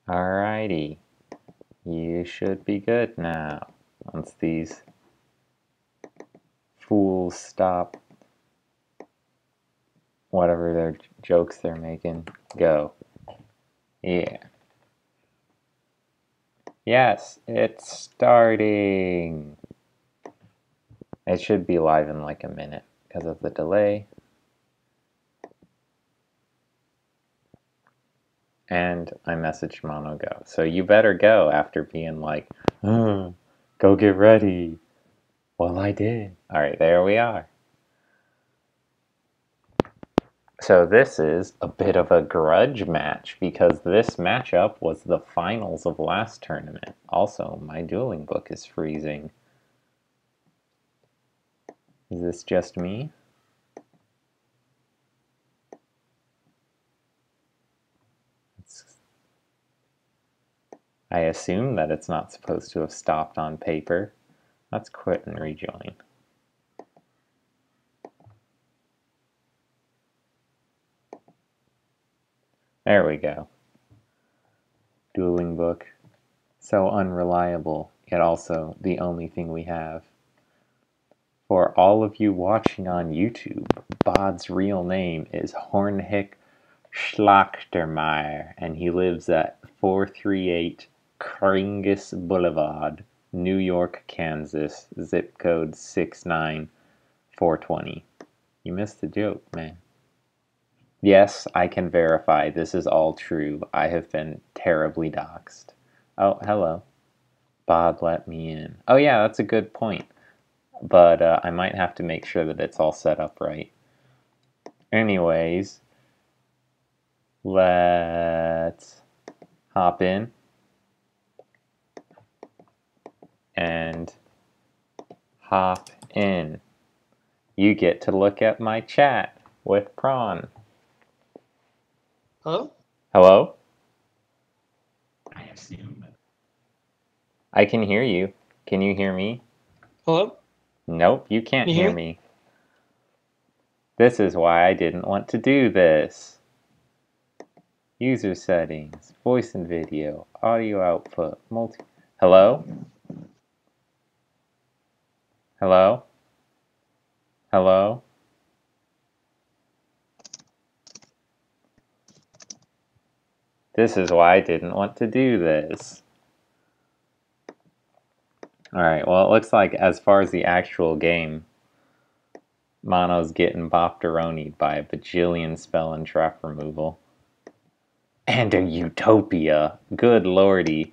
Alrighty, you should be good now. Once these fools stop whatever their jokes they're making, go. Yeah. Yes, it's starting. It should be live in like a minute because of the delay. And I messaged Mono go. So you better go after being like, go get ready. Well, I did. Alright, there we are. So this is a bit of a grudge match because this matchup was the finals of last tournament. Also, my dueling book is freezing. Is this just me? I assume that it's not supposed to have stopped on paper. Let's quit and rejoin. There we go. Dueling book. So unreliable, yet also the only thing we have. For all of you watching on YouTube, Bod's real name is R4NK Schlachtermeier, and he lives at 438 Kringus Boulevard, New York, Kansas, zip code 69420. You missed the joke, man. Yes, I can verify this is all true. I have been terribly doxxed. Oh, hello. Bod let me in. Oh yeah, that's a good point. But I might have to make sure that it's all set up right. Anyways, let's hop in and hop in. You get to look at my chat with Prawn. Hello? Hello? I assume. I can hear you. Can you hear me? Hello? Nope, you can't Can you hear hear me? me. This is why I didn't want to do this. User settings, voice and video, audio output, Hello? Hello? Hello? This is why I didn't want to do this. Alright, well it looks like as far as the actual game, Mono's getting bopteronied by a bajillion spell and trap removal. And a Utopia. Good lordy.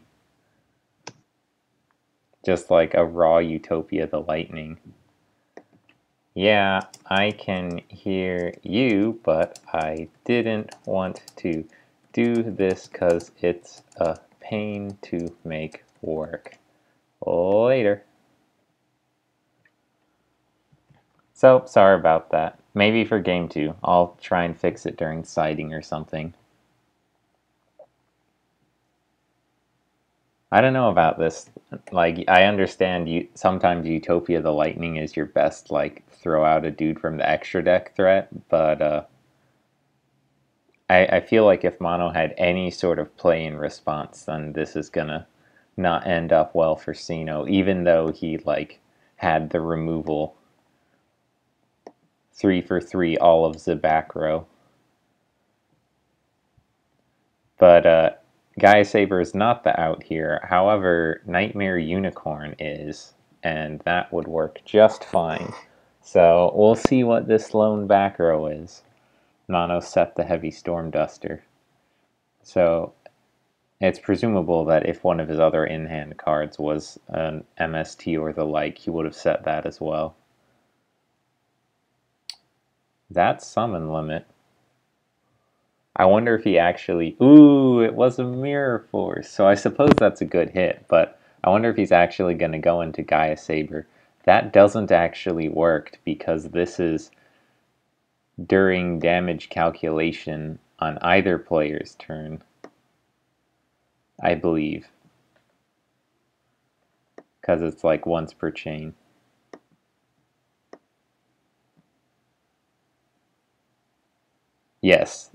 Just like a raw Utopia the Lightning. Yeah, I can hear you, but I didn't want to do this because it's a pain to make work. Later. So, sorry about that. Maybe for game 2. I'll try and fix it during siding or something. I don't know about this. Like, I understand you sometimes Utopia the Lightning is your best, like, throw out a dude from the extra deck threat, but, I feel like if Mono had any sort of play in response, then this is gonna not end up well for Sino, even though he, like, had the removal 3 for 3 all of the back row. But, Gaia Saber is not the out here. However, Nightmare Unicorn is, and that would work just fine. So we'll see what this lone back row is. Mono set the Heavy Storm Duster. So it's presumable that if one of his other in-hand cards was an MST or the like, he would have set that as well. That's summon limit. I wonder if he actually... Ooh, it was a Mirror Force. So I suppose that's a good hit, but I wonder if he's actually going to go into Gaia Saber. That doesn't actually work because this is during damage calculation on either player's turn, I believe. Because it's like once per chain. Yes,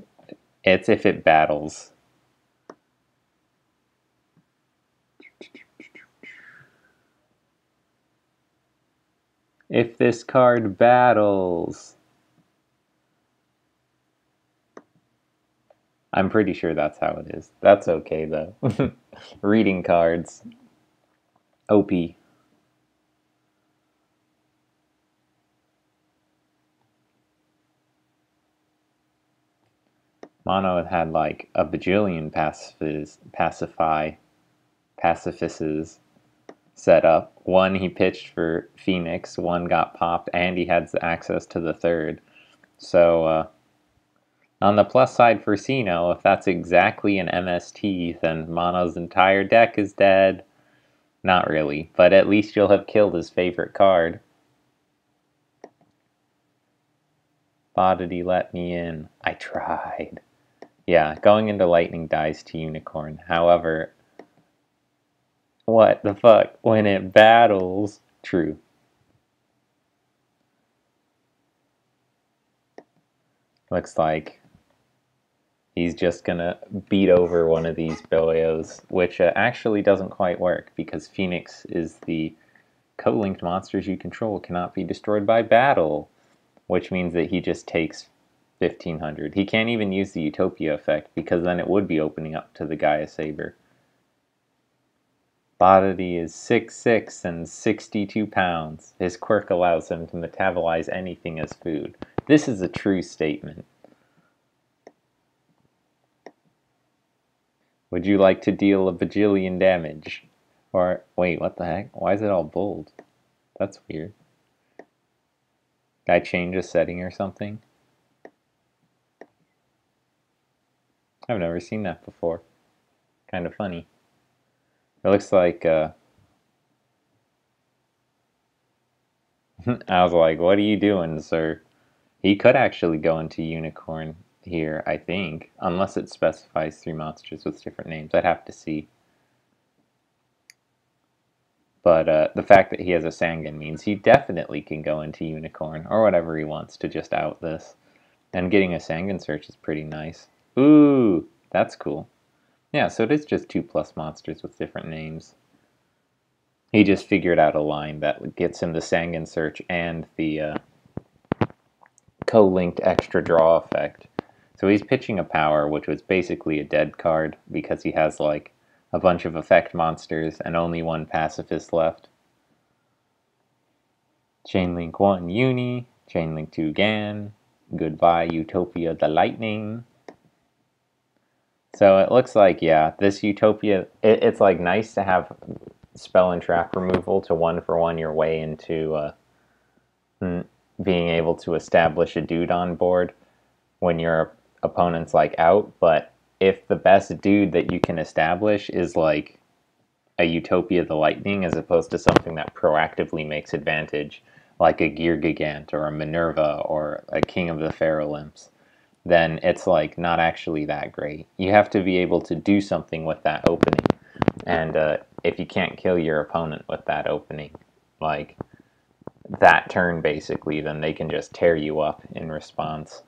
it's if it battles. If this card battles... I'm pretty sure that's how it is. That's okay, though. Reading cards. OP. Mono had like a bajillion Pacifis set up. One he pitched for Phoenix, one got popped, and he had access to the third. So, on the plus side for Sino, if that's exactly an MST, then Mono's entire deck is dead. Not really, but at least you'll have killed his favorite card. Why did he let me in? I tried. Yeah, going into Lightning dies to Unicorn. However, what the fuck? When it battles... True. Looks like he's just gonna beat over one of these Boyos, which actually doesn't quite work, because Phoenix is the co-linked monsters you control cannot be destroyed by battle, which means that he just takes 1500. He can't even use the Utopia effect, because then it would be opening up to the Gaia Saber. Body is 6'6" and 62 pounds. His quirk allows him to metabolize anything as food. This is a true statement. Would you like to deal a bajillion damage? Or, wait, what the heck? Why is it all bold? That's weird. Did I change a setting or something? I've never seen that before. Kind of funny. It looks like, I was like, what are you doing, sir? He could actually go into Unicorn here, I think. Unless it specifies 3 monsters with different names. I'd have to see. But the fact that he has a Sangan means he definitely can go into Unicorn, or whatever he wants to just out this. And getting a Sangan search is pretty nice. Ooh, that's cool. Yeah, so it is just 2+ monsters with different names. He just figured out a line that gets him the Sangan search and the co-linked extra draw effect. So he's pitching a power, which was basically a dead card, because he has like a bunch of effect monsters and only one pacifist left. Chainlink 1 Uni, Chainlink 2 Gan, goodbye Utopia the Lightning. So it looks like, yeah, this Utopia, it's like nice to have spell and trap removal to 1-for-1 your way into being able to establish a dude on board when your opponent's like out, but if the best dude that you can establish is like a Utopia the Lightning as opposed to something that proactively makes advantage, like a Gear Gigant or a Minerva or a King of the Pharaoh-Imps, then it's like not actually that great. You have to be able to do something with that opening, and if you can't kill your opponent with that opening, like that turn basically, then they can just tear you up in response.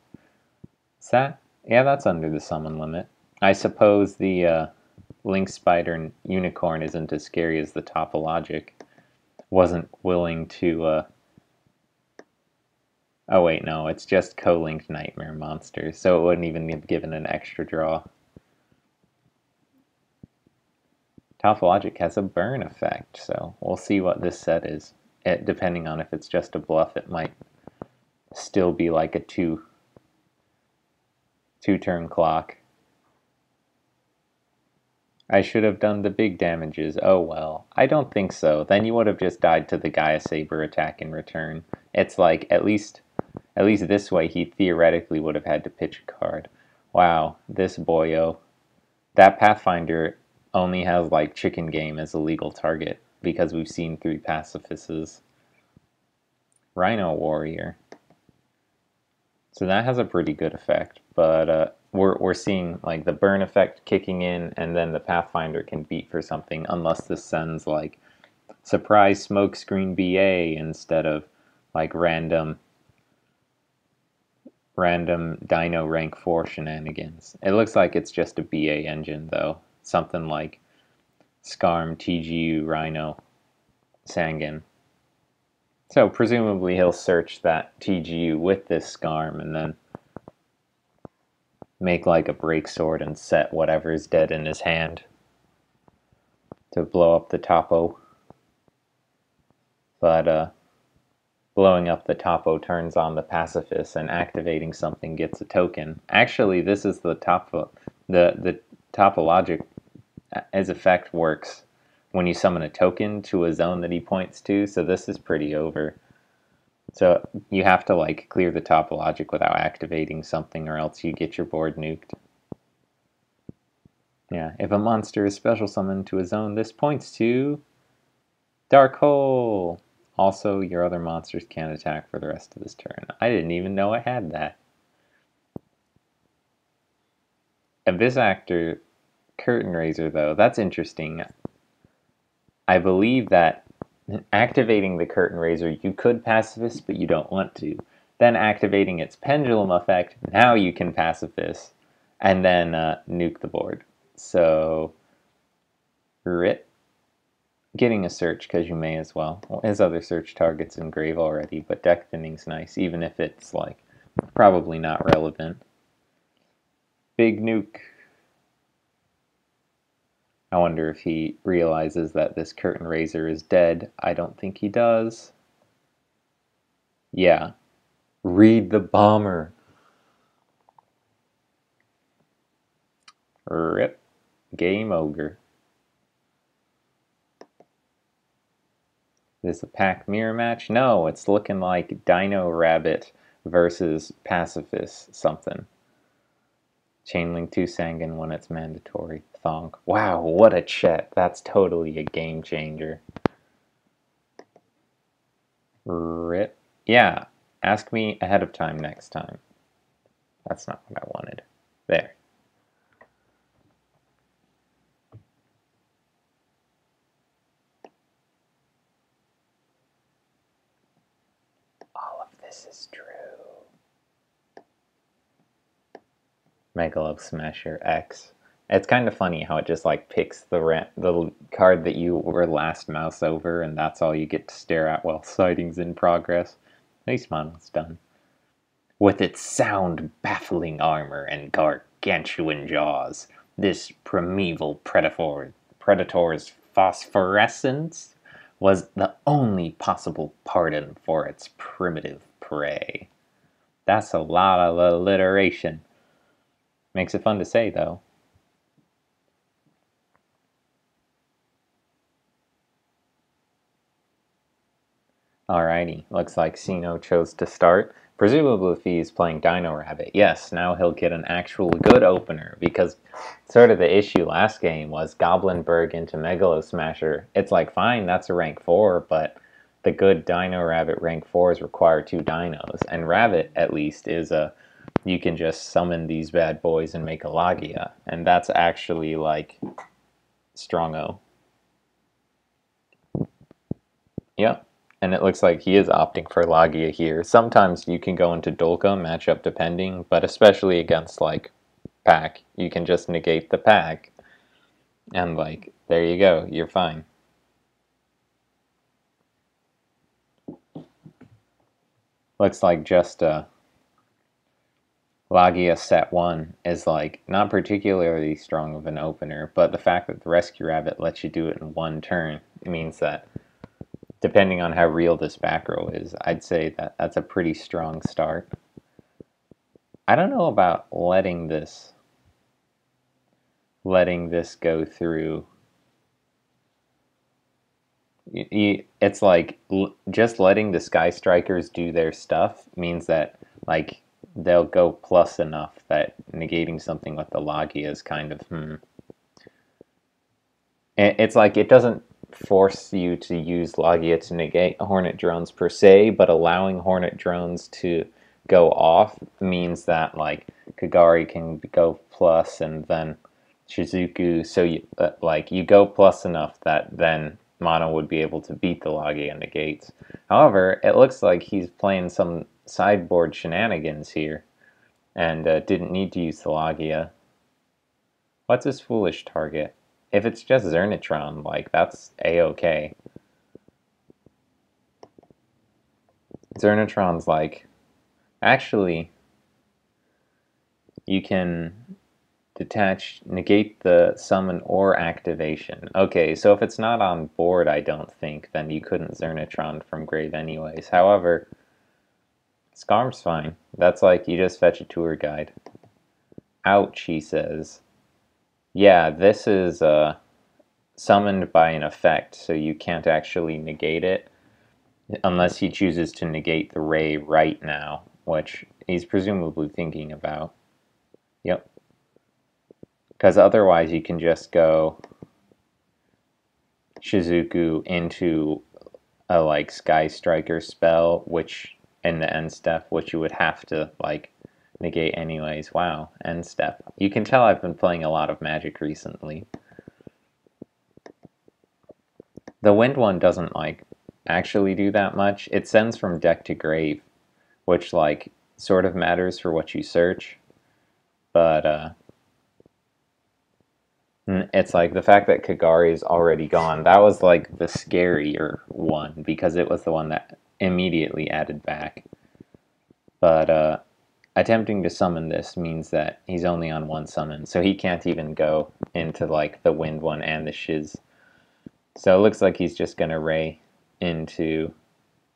Is that? Yeah, that's under the summon limit. I suppose the Link Spider and Unicorn isn't as scary as the Topologic. Wasn't willing to... Oh wait, no, it's just co-linked Nightmare monsters, so it wouldn't even have given an extra draw. Topologic has a burn effect, so we'll see what this set is. Depending on if it's just a bluff, it might still be like a two-turn clock. I should have done the big damages. Oh well. I don't think so. Then you would have just died to the Gaia Saber attack in return. It's like, at least this way, he theoretically would have had to pitch a card. Wow, this boyo. That Pathfinder only has like Chicken Game as a legal target, because we've seen 3 Pacifists. Rhino Warrior. So that has a pretty good effect, but we're seeing like the burn effect kicking in, and then the Pathfinder can beat for something, unless this sends like surprise smokescreen BA instead of like random Dino rank 4 shenanigans. It looks like it's just a BA engine though, something like Skarm, TGU, Rhino, Sangan. So presumably he'll search that TGU with this Scarm and then make like a break sword and set whatever's dead in his hand to blow up the topo. But blowing up the topo turns on the Pacifist, and activating something gets a token. Actually, this is the topologic as effect works when you summon a token to a zone that he points to, so this is pretty over. So you have to like clear the topologic without activating something, or else you get your board nuked. Yeah, if a monster is special summoned to a zone, this points to Dark Hole. Also, your other monsters can't attack for the rest of this turn. I didn't even know I had that. Abyss Actor Curtain Raiser, though, that's interesting. I believe that activating the Curtain Raiser, you could Pacifist, but you don't want to. Then activating its Pendulum effect, now you can Pacifist, and then nuke the board. So, RIP. Getting a search, because you may as well. His other search target's in grave already, but deck thinning's nice, even if it's, like, probably not relevant. Big nuke. I wonder if he realizes that this Curtain Raiser is dead. I don't think he does. Yeah. Read the bomber. RIP. Game ogre. Is this a pack mirror match? No, it's looking like Dino Rabbit versus Pacifist something. Chainlink 2 Sangan when it's mandatory. Thonk. Wow, what a chat. That's totally a game changer. RIP. Yeah, ask me ahead of time next time. That's not what I wanted. There. All of this is true. Megalove Smasher X. It's kind of funny how it just like picks the card that you were last mouse over, and that's all you get to stare at while sighting's in progress. At least mine was done. With its sound, baffling armor and gargantuan jaws, this primeval predator's phosphorescence was the only possible pardon for its primitive prey. That's a lot of alliteration. Makes it fun to say, though. Alrighty, looks like Sino chose to start. Presumably if he's playing Dino Rabbit, yes, now he'll get an actual good opener, because sort of the issue last game was Goblinberg into Megalo Smasher. It's like, fine, that's a rank 4, but the good Dino Rabbit rank 4s require 2 dinos, and Rabbit, at least, is you can just summon these bad boys and make a Logia, and that's actually, like, strong-o. Yep. And it looks like he is opting for Logia here. Sometimes you can go into Dolka, matchup depending, but especially against, like, Pack, you can just negate the Pack. And, like, there you go, you're fine. Looks like just Logia set 1 is, like, not particularly strong of an opener, but the fact that the Rescue Rabbit lets you do it in 1 turn means that depending on how real this back row is, I'd say that that's a pretty strong start. I don't know about letting this go through. It's like just letting the Sky-Strikers do their stuff means that like they'll go plus enough that negating something with the Logia is kind of It's like it doesn't force you to use Logia to negate Hornet drones per se, but allowing Hornet drones to go off means that like Kagari can go plus and then Shizuku, so you like you go plus enough that then Mono would be able to beat the Logia negates. However, it looks like he's playing some sideboard shenanigans here and didn't need to use the Logia. What's his foolish target? If it's just Zernitron, like, that's A-okay. Zernatron's like, actually, you can negate the summon or activation. Okay, so if it's not on board, I don't think, then you couldn't Zernatron from grave anyways. However, Scarm's fine. That's like, you just fetch a tour guide. Ouch, he says. Yeah, this is summoned by an effect, so you can't actually negate it unless he chooses to negate the ray right now, which he's presumably thinking about. Yep. Because otherwise you can just go Shizuku into a like Sky-Striker spell, which in the end step, which you would have to like negate anyways. Wow, end step. You can tell I've been playing a lot of Magic recently. The wind one doesn't like actually do that much. It sends from deck to grave, which like sort of matters for what you search, but it's like the fact that Kagari is already gone. That was like the scarier one because it was the one that immediately added back. But attempting to summon this means that he's only on one summon, so he can't even go into like the wind one and the shiz. So it looks like he's just gonna ray into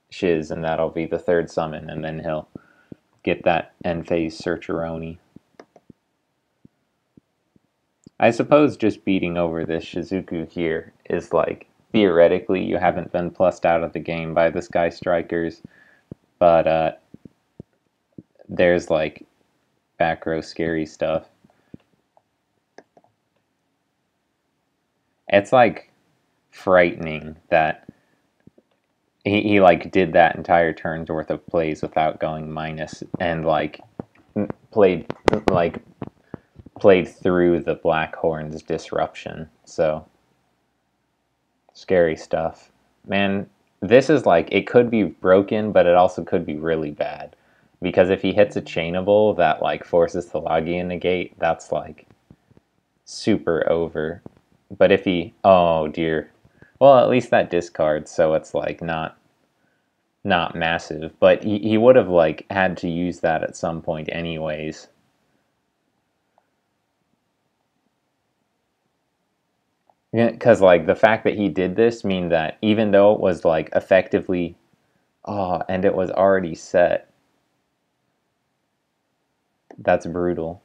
shiz, and that'll be the third summon, and then he'll get that end phase Searcheroni. I suppose just beating over this Shizuku here is like, theoretically, you haven't been plussed out of the game by the Sky-Strikers, but there's like back row scary stuff. It's like frightening that he like did that entire turn's worth of plays without going minus, and like played through the Blackhorn's disruption. So scary stuff. Man, this is like, it could be broken, but it also could be really bad. Because if he hits a chainable that like forces the Logia negate, that's like super over. But if he, oh dear. Well, at least that discards, so it's like not massive. But he would have like had to use that at some point anyways. Yeah, because like the fact that he did this mean that even though it was like effectively, and it was already set, that's brutal.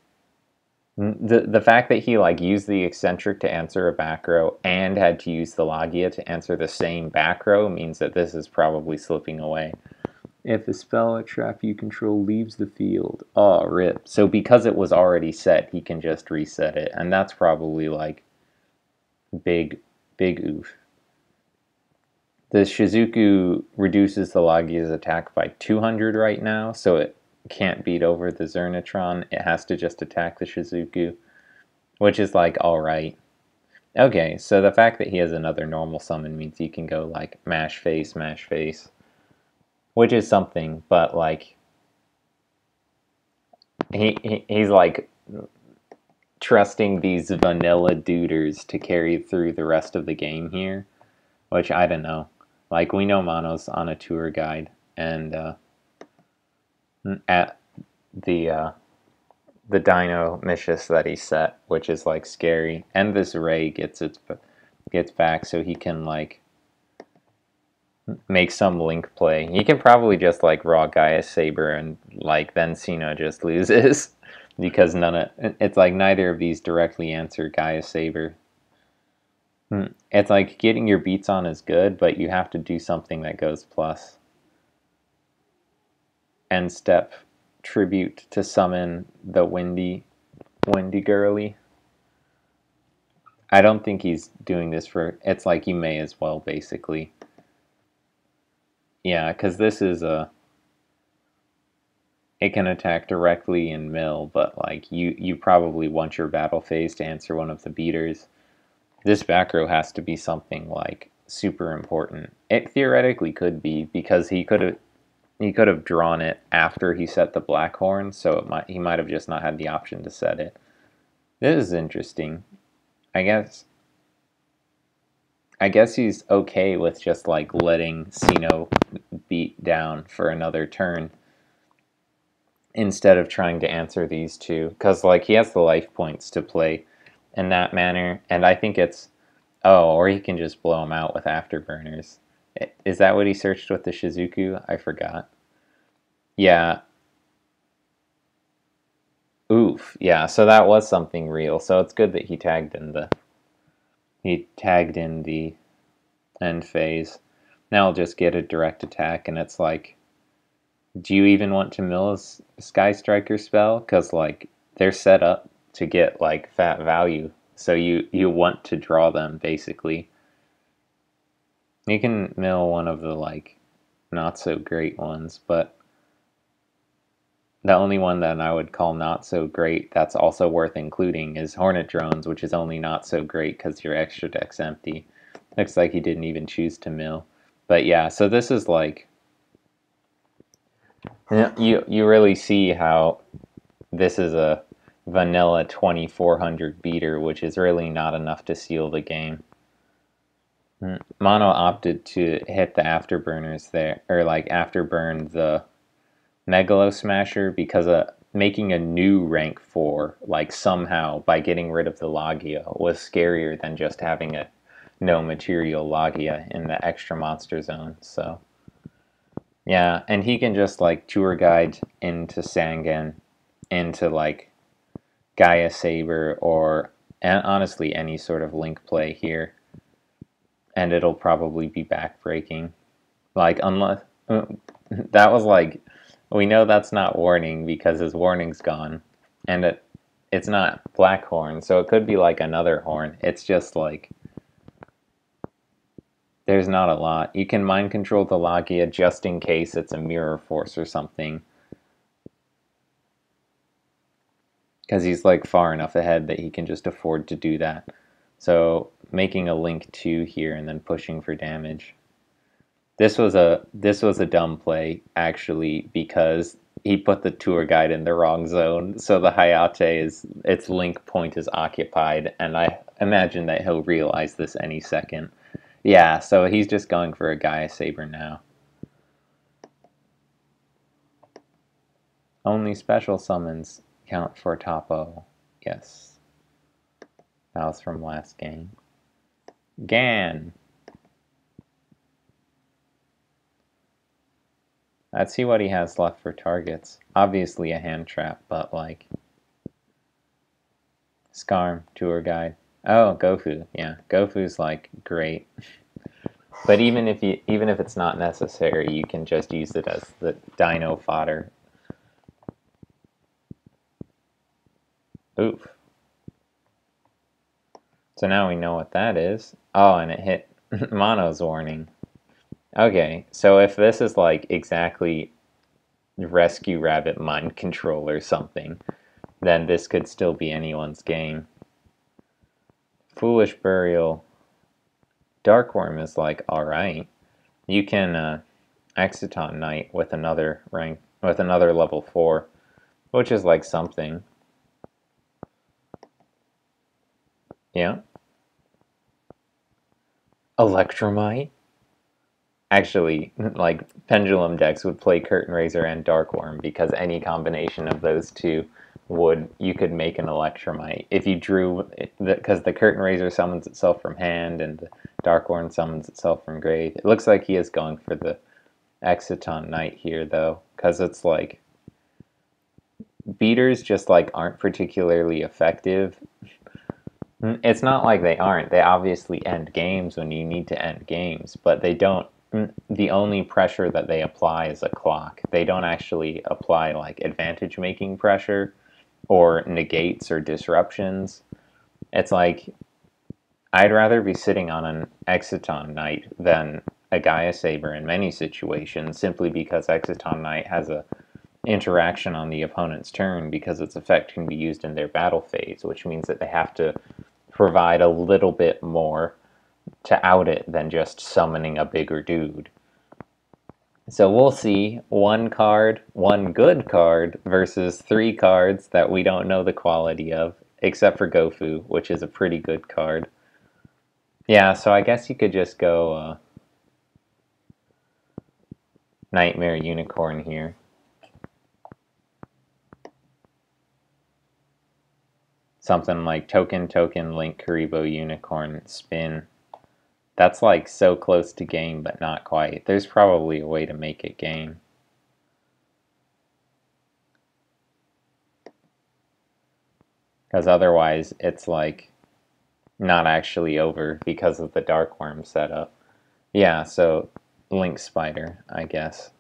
The fact that he like used the eccentric to answer a back row and had to use the Logia to answer the same back row means that this is probably slipping away. If a spell or trap you control leaves the field, rip. So because it was already set, he can just reset it, and that's probably like big oof. The Shizuku reduces the Logia's attack by 200 right now, so it can't beat over the Zernatron. It has to just attack the Shizuku, which is like alright. Okay, so the fact that he has another normal summon means he can go like mash face, which is something, but like he's like trusting these vanilla duders to carry through the rest of the game here, which I don't know. Like, we know Mono's on a tour guide, and at the Dino Mischius that he set, which is like scary, and this Ray gets back, so he can like make some link play. He can probably just like raw Gaia Saber, and like then Sino just loses because it's like neither of these directly answer Gaia Saber. It's like getting your beats on is good, but you have to do something that goes plus. End step, tribute to summon the windy girly. I don't think he's doing this for, it's like you may as well, basically. Yeah, because this is it can attack directly in mill, but like you probably want your battle phase to answer one of the beaters. This back row has to be something like super important. It theoretically could be, because he could have drawn it after he set the Blackhorn, so he might have just not had the option to set it. This is interesting. I guess he's okay with just like letting Sino beat down for another turn instead of trying to answer these two, because like he has the life points to play in that manner, and I think it's or he can just blow him out with afterburners. Is that what he searched with the Shizuku? I forgot. Yeah. Oof. Yeah, so that was something real. So it's good that he tagged in the end phase. Now I'll just get a direct attack, and it's like, do you even want to mill a Sky-Striker spell? Because like they're set up to get like fat value, so you want to draw them basically. You can mill one of the like not so great ones, but the only one that I would call not so great that's also worth including is Hornet Drones, which is only not so great because your extra deck's empty. Looks like he didn't even choose to mill. But yeah, so this is like, you really see how this is a vanilla 2400 beater, which is really not enough to seal the game. Mono opted to hit the afterburners there, or like afterburn the Megalo Smasher, because making a new rank 4, like somehow by getting rid of the Logia, was scarier than just having a no material Logia in the extra monster zone. So yeah, and he can just like tour guide into Sangan, into like Gaia Saber, or honestly any sort of link play here, and it'll probably be backbreaking. Like, unless that was like, we know that's not warning because his warning's gone, and it's not black horn, so it could be like another horn. It's just like, there's not a lot. You can mind control the Logia just in case it's a mirror force or something, because he's like far enough ahead that he can just afford to do that. So making a link 2 here and then pushing for damage. This was a dumb play actually, because he put the tour guide in the wrong zone, so the Hayate its link point is occupied, and I imagine that he'll realize this any second. Yeah, so he's just going for a Gaia Saber now. Only special summons count for Topo. Yes. That was from last game. Gan! Let's see what he has left for targets. Obviously a hand trap, but like... Skarm, tour guide. Oh, Gofu. Yeah, Gofu's like great. But even if it's not necessary, you can just use it as the Dino fodder. Oof. So now we know what that is. Oh, and it hit Mono's warning. Okay, so if this is like exactly Rescue Rabbit mind control or something, then this could still be anyone's game. Foolish Burial. Darkworm is like alright. You can Exciton Knight with another level 4, which is like something. Yeah. Electromite? Actually, like, Pendulum decks would play Curtain Raiser and Darkworm, because any combination of those two you could make an Electromite. If you drew, because the Curtain Raiser summons itself from hand, and the Darkworm summons itself from grave. It looks like he is going for the Exciton Knight here, though, because it's like, beaters just, like, aren't particularly effective. It's not like they aren't. They obviously end games when you need to end games, but they don't. The only pressure that they apply is a clock. They don't actually apply like advantage making pressure or negates or disruptions. It's like, I'd rather be sitting on an Exciton Knight than a Gaia Saber in many situations, simply because Exciton Knight has a interaction on the opponent's turn because its effect can be used in their battle phase, which means that they have to provide a little bit more to out it than just summoning a bigger dude. So we'll see one good card, versus 3 cards that we don't know the quality of, except for Gofu, which is a pretty good card. Yeah, so I guess you could just go Nightmare Unicorn here. Something like token, link, Karibo, unicorn, spin. That's like so close to game, but not quite. There's probably a way to make it game. Because otherwise, it's like not actually over because of the Dark Worm setup. Yeah, so Link Spider, I guess.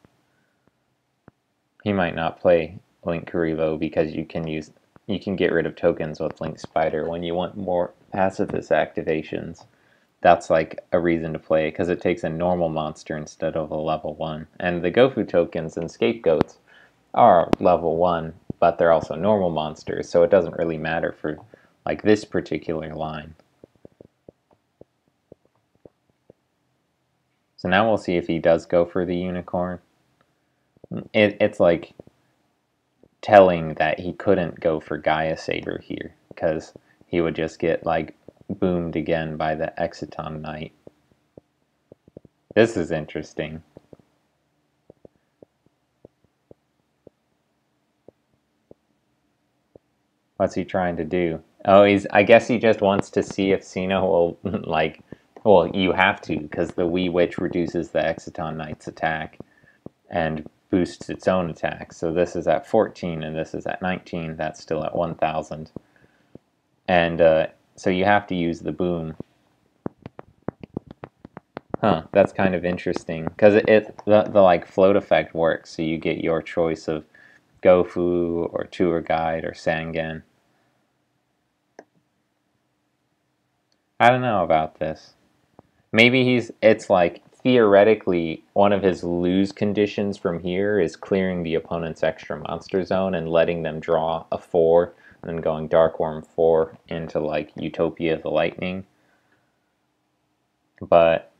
He might not play Link Karibo because you can get rid of tokens with Link Spider when you want more pacifist activations. That's like a reason to play because it takes a normal monster instead of a level 1. And the Gofu tokens and Scapegoats are level 1, but they're also normal monsters, so it doesn't really matter for like this particular line. So now we'll see if he does go for the unicorn. It's like telling that he couldn't go for Gaia Saber here because he would just get like boomed again by the Exciton Knight. This is interesting. What's he trying to do? Oh, I guess he just wants to see if Sino will like, well, you have to because the Wee Witch reduces the Exciton Knight's attack and boosts its own attack. So this is at 14 and this is at 19. That's still at 1000. And so you have to use the boom. Huh, that's kind of interesting because the like float effect works. So you get your choice of Gofu or Tour Guide or Sangen. I don't know about this. Maybe it's like theoretically one of his lose conditions from here is clearing the opponent's extra monster zone and letting them draw a 4 and then going Dark Worm 4 into like Utopia the Lightning. But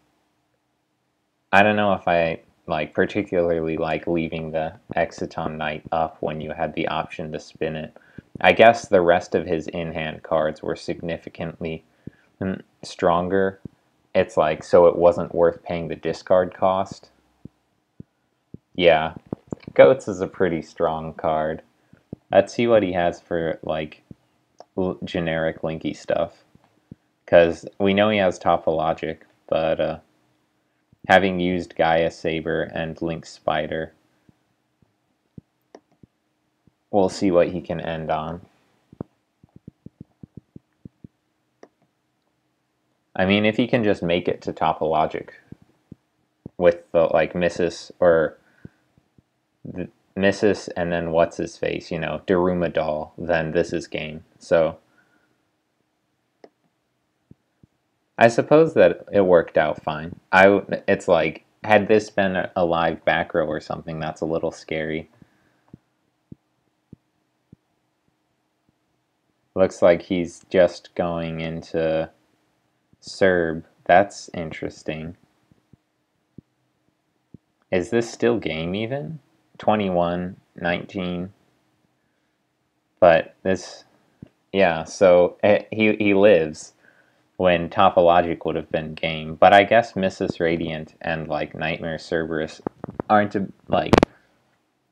I don't know if I like particularly like leaving the Exciton Knight up when you had the option to spin it. I guess the rest of his in-hand cards were significantly stronger. It's like, so it wasn't worth paying the discard cost. Yeah, Goats is a pretty strong card. Let's see what he has for like generic linky stuff. Because we know he has Topologic, but having used Gaia Saber and Link Spider, we'll see what he can end on. I mean, if he can just make it to Topologic with the like Missus or the Missus and then what's his face, you know, Daruma Doll, then this is game. So I suppose that it worked out fine. It's like, had this been a live back row or something, that's a little scary. Looks like he's just going into Serb. That's interesting. Is this still game even? 21, 19. But this, yeah, so he lives when Topologic would have been game. But I guess Mrs. Radiant and like Nightmare Cerberus aren't a like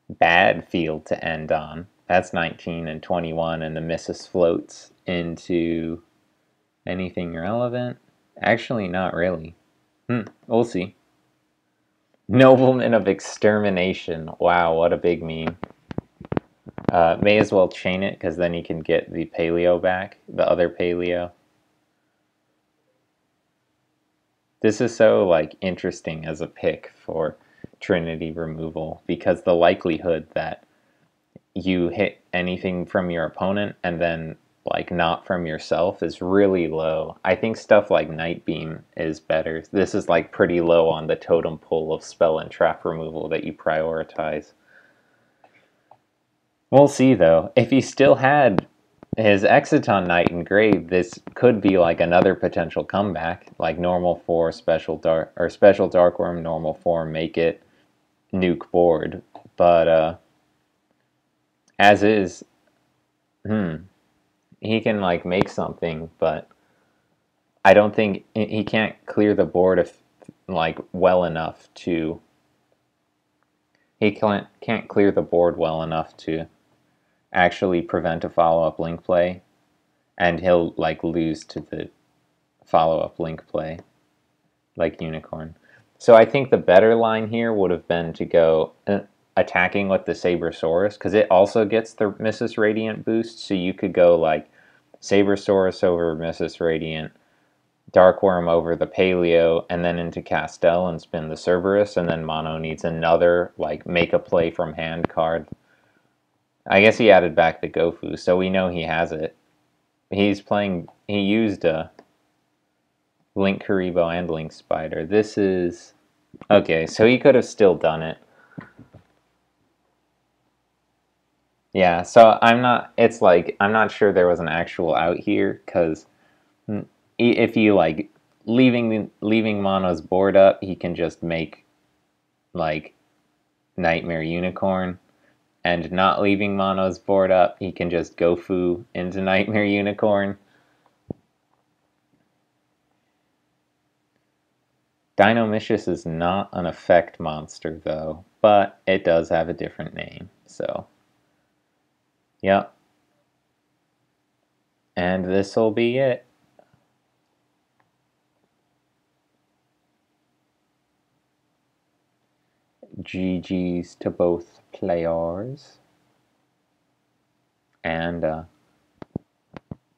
bad field to end on. That's 19 and 21, and the Mrs. floats into anything relevant? Actually, not really. We'll see. Nobleman of Extermination. Wow, what a big meme. May as well chain it, because then you can get the Paleo back, the other Paleo. This is so like interesting as a pick for Trinity removal, because the likelihood that you hit anything from your opponent and then like not from yourself is really low. I think stuff like Night Beam is better. This is like pretty low on the totem pole of spell and trap removal that you prioritize. We'll see though. If he still had his Exciton Knight engraved, this could be like another potential comeback, like normal 4, special Dark Worm, normal 4, make it, nuke board. But as is, he can like make something, but I don't think he can't clear the board if like well enough to He can't clear the board well enough to actually prevent a follow-up link play, and he'll like lose to the follow-up link play, like Unicorn. So I think the better line here would have been to go attacking with the Sabersaurus, because it also gets the Mrs. Radiant boost, so you could go like Sabersaurus over Mrs. Radiant, Dark Worm over the Paleo, and then into Castel and spin the Cerberus, and then Mono needs another, like, make a play from hand card. I guess he added back the Gofu, so we know he has it. He used a Link Karibo and Link Spider. This is... Okay, so he could have still done it. Yeah, so I'm not sure there was an actual out here, because if you like leaving Mono's board up, he can just make like Nightmare Unicorn, and not leaving Mono's board up, he can just Gofu into Nightmare Unicorn. Dinomicious is not an effect monster though, but it does have a different name, so yep. And this'll be it. GG's to both players. And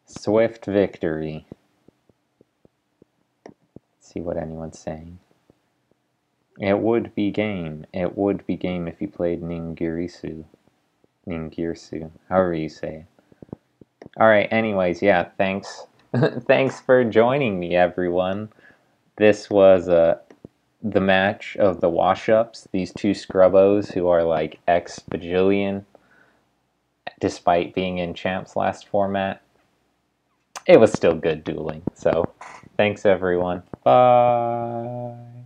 swift victory. Let's see what anyone's saying. It would be game. It would be game if you played Ningirsu. Ningirsu. However you say it. Alright, anyways, yeah, thanks. Thanks for joining me, everyone. This was the match of the wash-ups, these two scrubbos who are like ex-bajillion, despite being in Champs last format. It was still good dueling, so thanks everyone. Bye!